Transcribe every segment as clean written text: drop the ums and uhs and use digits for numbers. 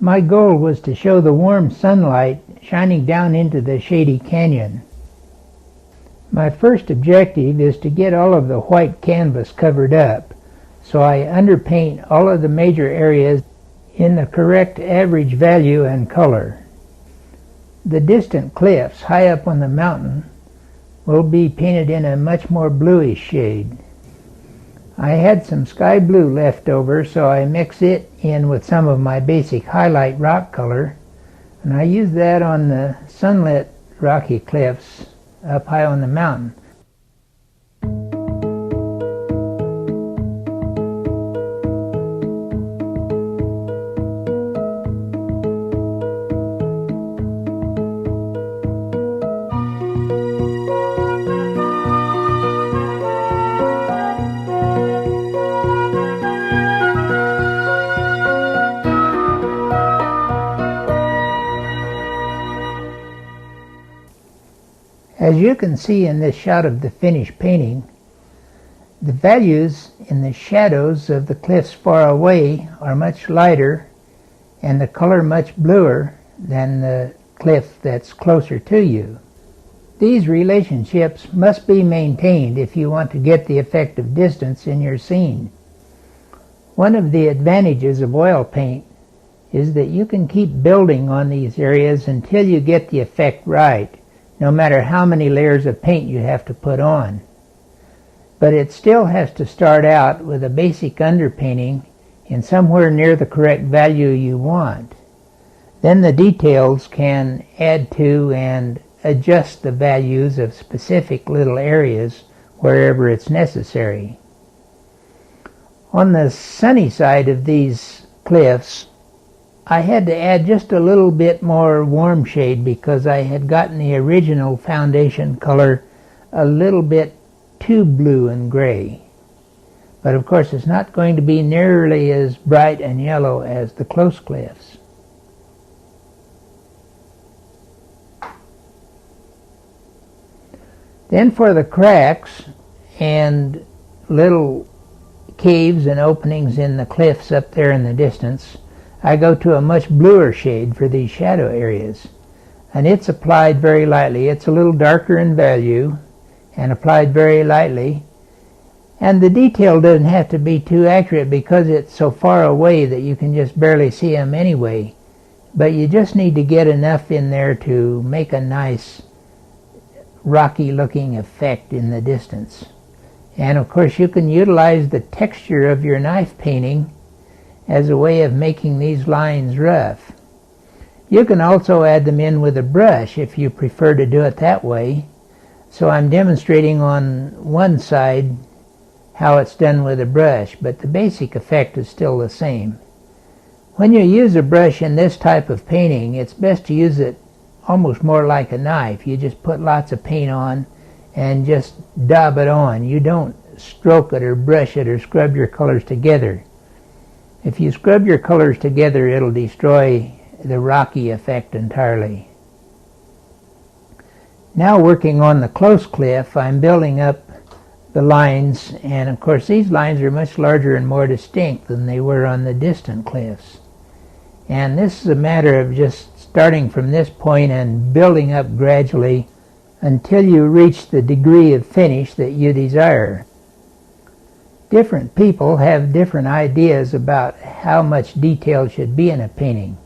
My goal was to show the warm sunlight shining down into the shady canyon. My first objective is to get all of the white canvas covered up, so I underpaint all of the major areas in the correct average value and color. The distant cliffs high up on the mountain will be painted in a much more bluish shade. I had some sky blue left over, so I mix it in with some of my basic highlight rock color, and I use that on the sunlit rocky cliffs up high on the mountain. As you can see in this shot of the finished painting, the values in the shadows of the cliffs far away are much lighter and the color much bluer than the cliff that's closer to you. These relationships must be maintained if you want to get the effect of distance in your scene. One of the advantages of oil paint is that you can keep building on these areas until you get the effect right, no matter how many layers of paint you have to put on. But it still has to start out with a basic underpainting in somewhere near the correct value you want. Then the details can add to and adjust the values of specific little areas wherever it's necessary. On the sunny side of these cliffs, I had to add just a little bit more warm shade because I had gotten the original foundation color a little bit too blue and gray. But of course it's not going to be nearly as bright and yellow as the close cliffs. Then for the cracks and little caves and openings in the cliffs up there in the distance, I go to a much bluer shade for these shadow areas, and it's applied very lightly. It's a little darker in value and applied very lightly, and the detail doesn't have to be too accurate because it's so far away that you can just barely see them anyway, but you just need to get enough in there to make a nice rocky looking effect in the distance. And of course you can utilize the texture of your knife painting as a way of making these lines rough. You can also add them in with a brush if you prefer to do it that way. So I'm demonstrating on one side how it's done with a brush, but the basic effect is still the same. When you use a brush in this type of painting, it's best to use it almost more like a knife. You just put lots of paint on and just dab it on. You don't stroke it or brush it or scrub your colors together. If you scrub your colors together, it'll destroy the rocky effect entirely. Now working on the close cliff, I'm building up the lines, and of course these lines are much larger and more distinct than they were on the distant cliffs. And this is a matter of just starting from this point and building up gradually until you reach the degree of finish that you desire. Different people have different ideas about how much detail should be in a painting.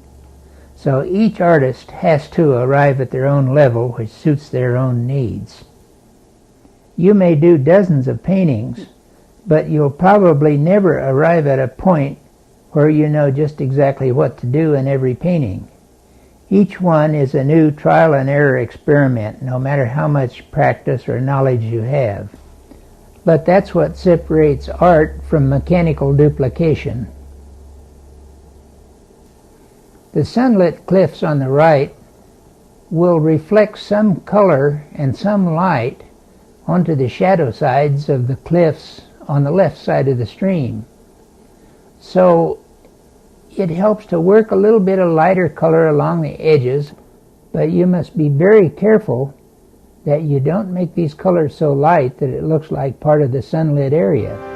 So each artist has to arrive at their own level which suits their own needs. You may do dozens of paintings, but you'll probably never arrive at a point where you know just exactly what to do in every painting. Each one is a new trial and error experiment, no matter how much practice or knowledge you have. But that's what separates art from mechanical duplication. The sunlit cliffs on the right will reflect some color and some light onto the shadow sides of the cliffs on the left side of the stream. So it helps to work a little bit of lighter color along the edges, but you must be very careful that you don't make these colors so light that it looks like part of the sunlit area.